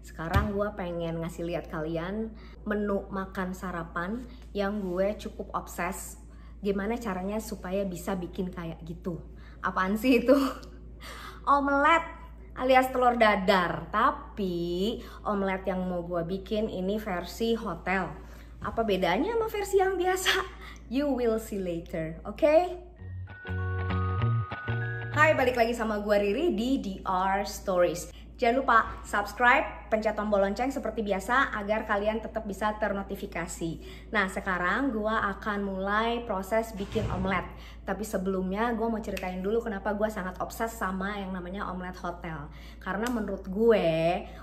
Sekarang gue pengen ngasih lihat kalian menu makan sarapan yang gue cukup obses. Gimana caranya supaya bisa bikin kayak gitu. Apaan sih itu? Omelet alias telur dadar. Tapi omelet yang mau gue bikin ini versi hotel. Apa bedanya sama versi yang biasa? You will see later, oke? Hai, balik lagi sama gue Riri di DR Stories. Jangan lupa subscribe, pencet tombol lonceng seperti biasa agar kalian tetap bisa ternotifikasi. Nah, sekarang gue akan mulai proses bikin omelet. Tapi sebelumnya gue mau ceritain dulu kenapa gue sangat obses sama yang namanya omelet hotel. Karena menurut gue,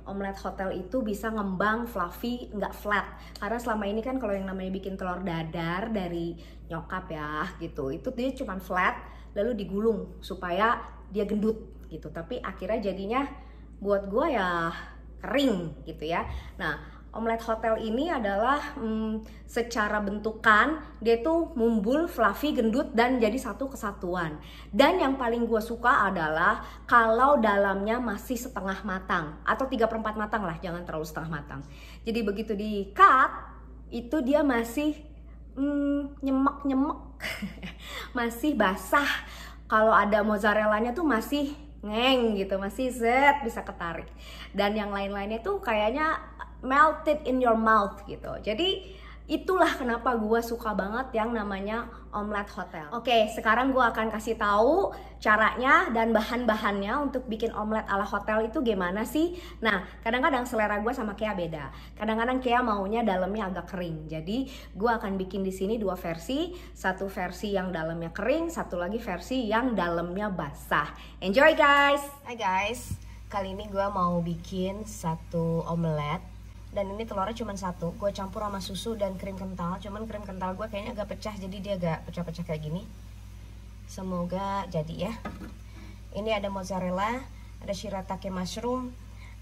omelet hotel itu bisa ngembang fluffy, nggak flat. Karena selama ini kan kalau yang namanya bikin telur dadar dari nyokap ya gitu, itu dia cuma flat lalu digulung supaya dia gendut gitu. Tapi akhirnya jadinya buat gue ya kering gitu ya. Nah, omelet hotel ini adalah secara bentukan dia tuh mumbul, fluffy, gendut dan jadi satu kesatuan. Dan yang paling gue suka adalah kalau dalamnya masih setengah matang atau 3/4 matang lah, jangan terlalu setengah matang. Jadi begitu di cut itu dia masih nyemek-nyemek masih basah. Kalau ada mozzarellanya tuh masih ngeng gitu, masih bisa ketarik. Dan yang lain-lainnya tuh kayaknya melted in your mouth gitu. Jadi itulah kenapa gue suka banget yang namanya omelet hotel. Oke, sekarang gue akan kasih tahu caranya dan bahan-bahannya untuk bikin omelet ala hotel itu gimana sih. Nah, kadang-kadang selera gue sama Kea beda. Kadang-kadang Kea maunya dalamnya agak kering. Jadi gue akan bikin di sini dua versi. Satu versi yang dalamnya kering, satu lagi versi yang dalamnya basah. Enjoy guys! Hai guys, kali ini gue mau bikin satu omelet. Dan ini telurnya cuma satu, gue campur sama susu dan krim kental. Cuman krim kental gue kayaknya agak pecah, jadi dia agak pecah-pecah kayak gini. Semoga jadi ya. Ini ada mozzarella, ada shiratake mushroom,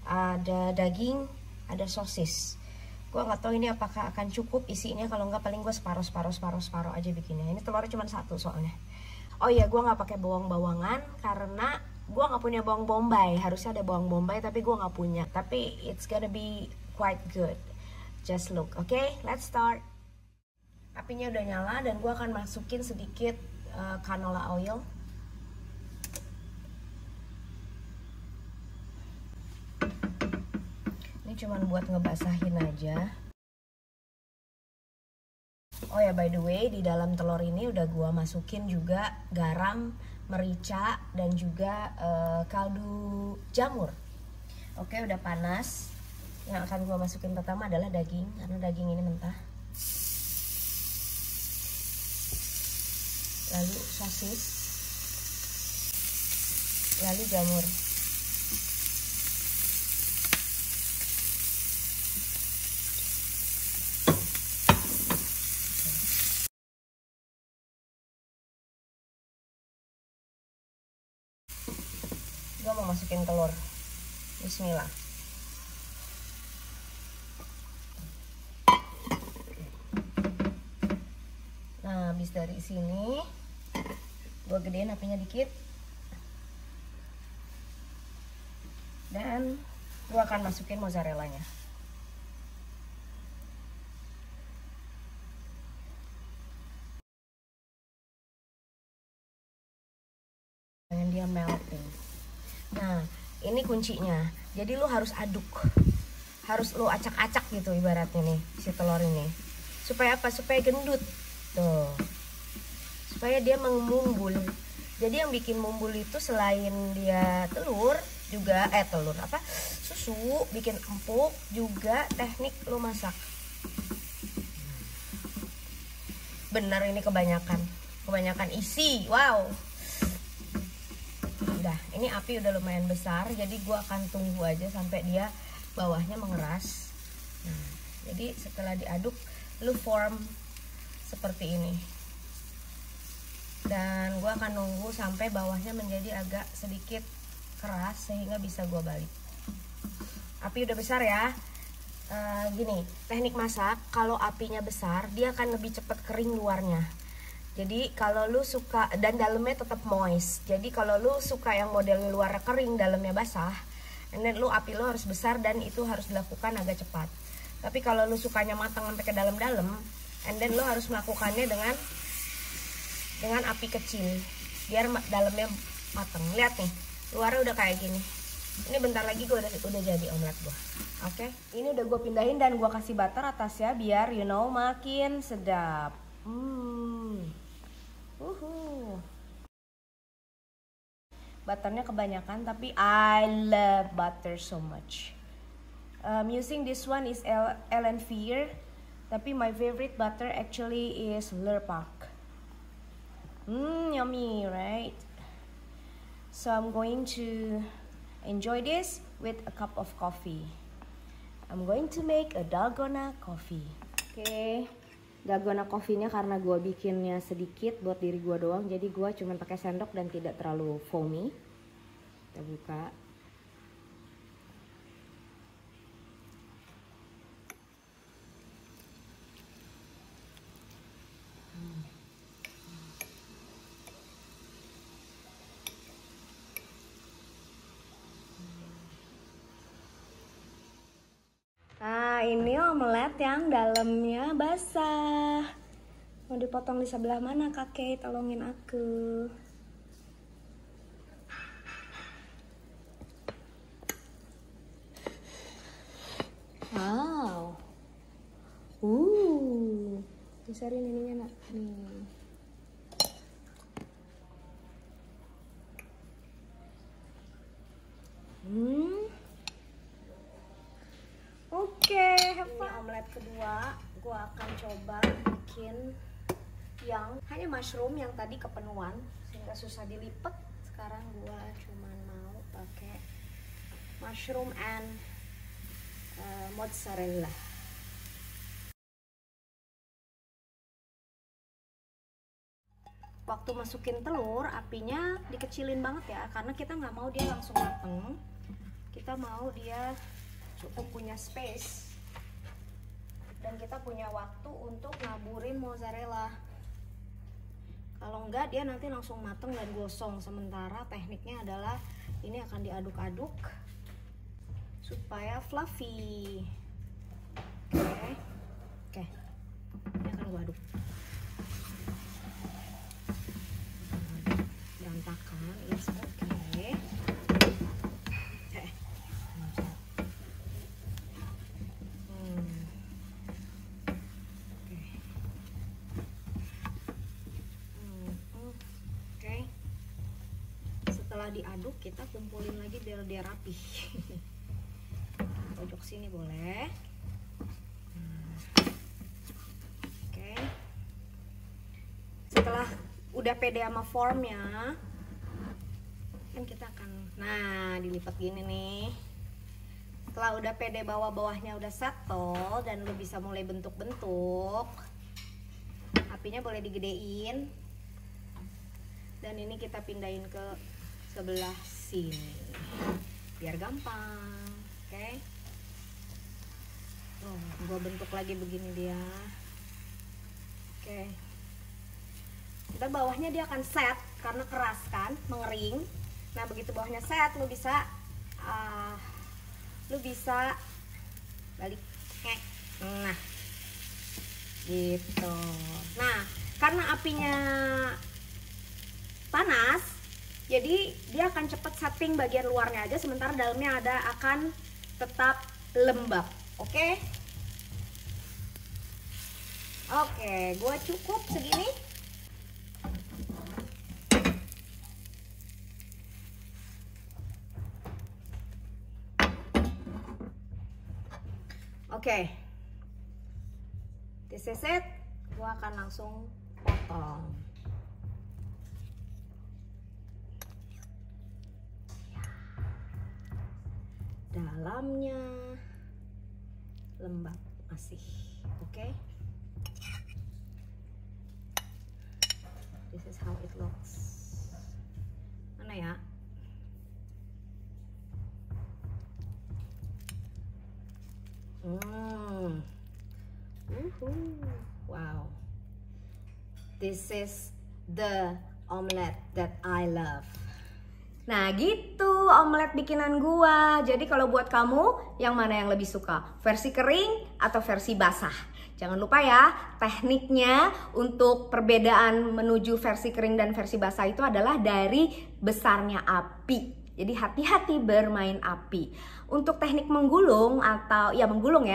ada daging, ada sosis. Gue nggak tahu ini apakah akan cukup isinya. Kalau nggak paling gue separuh aja bikinnya. Ini telurnya cuma satu soalnya. Oh iya, gue nggak pakai bawang-bawangan karena gue nggak punya bawang bombay. Harusnya ada bawang bombay tapi gue nggak punya. Tapi it's gonna be quite good. Just look, okay? Let's start. Apinya udah nyala dan gue akan masukin sedikit canola oil. Ini cuma buat ngebasahin aja. Oh ya, by the way, di dalam telur ini udah gue masukin juga garam, merica, dan juga kaldu jamur. Oke, udah panas. Yang akan gue masukin pertama adalah daging, karena daging ini mentah. Lalu sosis. Lalu jamur. Gue mau masukin telur. Bismillah. Nah, habis dari sini gue gedein apinya dikit dan gue akan masukin mozzarellanya. Pengen dia melting. Nah, ini kuncinya. Jadi lu harus aduk, harus lu acak-acak gitu ibaratnya nih si telur ini. Supaya apa? Supaya gendut. Tuh, supaya dia mengumbul. Jadi yang bikin mumbul itu selain dia telur juga susu bikin empuk, juga teknik lu masak. Bener ini kebanyakan isi. Wow. Udah, ini api udah lumayan besar, jadi gua akan tunggu aja sampai dia bawahnya mengeras. Nah, jadi setelah diaduk lu form seperti ini, dan gue akan nunggu sampai bawahnya menjadi agak sedikit keras sehingga bisa gue balik. Api udah besar ya. Gini, teknik masak kalau apinya besar dia akan lebih cepat kering luarnya. Jadi kalau lu suka dan dalamnya tetap moist. Jadi kalau lu suka yang model luarnya kering dalamnya basah, And then lu api lu harus besar dan itu harus dilakukan agak cepat. Tapi kalau lu sukanya matang sampai ke dalam-dalam, and then lu harus melakukannya dengan api kecil biar dalamnya matang. Lihat nih, luarnya udah kayak gini. Ini bentar lagi gue udah jadi omelet gue. Oke, ini udah gue pindahin dan gue kasih butter atasnya biar makin sedap. Butternya kebanyakan, tapi I love butter so much. Using this one is Ellen Fear, tapi my favorite butter actually is Lurpak. Yummy, right? So I'm going to enjoy this with a cup of coffee. I'm going to make a dalgona coffee. Oke. Dalgona coffee-nya karena gue bikinnya sedikit buat diri gue doang, jadi gue cuma pakai sendok dan tidak terlalu foamy. Kita buka. Nah, ini omelet yang dalamnya basah. Mau dipotong di sebelah mana, kakek? Tolongin aku. Wow. Besarin ininya, nak. Nih. Oke, ini omelet kedua. Gue akan coba bikin yang hanya mushroom yang tadi kepenuhan sehingga susah dilipet. Sekarang gue cuman mau pakai mushroom and mozzarella. Waktu masukin telur, apinya dikecilin banget ya, karena kita nggak mau dia langsung mateng. Kita mau dia cukup punya space dan kita punya waktu untuk ngaburin mozzarella. Kalau enggak dia nanti langsung mateng dan gosong. Sementara tekniknya adalah ini akan diaduk-aduk supaya fluffy. Oke. Ini akan gue aduk. Berantakan, it's okay. Setelah diaduk kita kumpulin lagi biar dia rapi. Pojok sini boleh. Oke. Setelah udah pede sama formnya, kan kita akan dilipat gini nih. Setelah udah pede bawah-bawahnya udah settle dan lu bisa mulai bentuk-bentuk, apinya boleh digedein. Dan ini kita pindahin ke sebelah sini biar gampang. Oke. Gua bentuk lagi begini dia. Oke. Dan bawahnya dia akan set karena keras kan, mengering. Nah begitu bawahnya set, lu bisa balik. Nah gitu. Nah karena apinya panas, jadi dia akan cepet setting bagian luarnya aja, sementara dalamnya akan tetap lembab. Oke? Oke, gua cukup segini. Oke. This is it. Gua akan langsung potong. Dalamnya lembab masih, oke? This is how it looks. Mana ya? Wow. This is the omelet that I love. Nah gitu omelet bikinan gua. Jadi kalau buat kamu, yang mana yang lebih suka? Versi kering atau versi basah? Jangan lupa ya, tekniknya untuk perbedaan menuju versi kering dan versi basah itu adalah dari besarnya api. Jadi hati-hati bermain api. Untuk teknik menggulung atau ya menggulung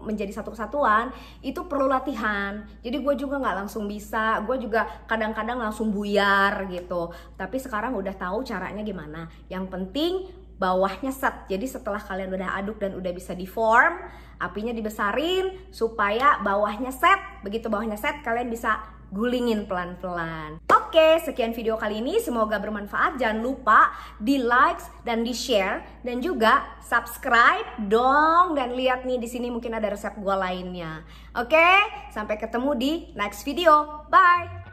menjadi satu kesatuan itu perlu latihan. Jadi gue juga nggak langsung bisa, gue juga kadang-kadang langsung buyar gitu. Tapi sekarang udah tahu caranya gimana. Yang penting bawahnya set. Jadi setelah kalian udah aduk dan udah bisa diform, apinya dibesarin supaya bawahnya set. Begitu bawahnya set, kalian bisa gulingin pelan-pelan. Oke, sekian video kali ini, semoga bermanfaat. Jangan lupa di like dan di share dan juga subscribe dong, dan lihat nih di sini mungkin ada resep gua lainnya. Oke, sampai ketemu di next video. Bye.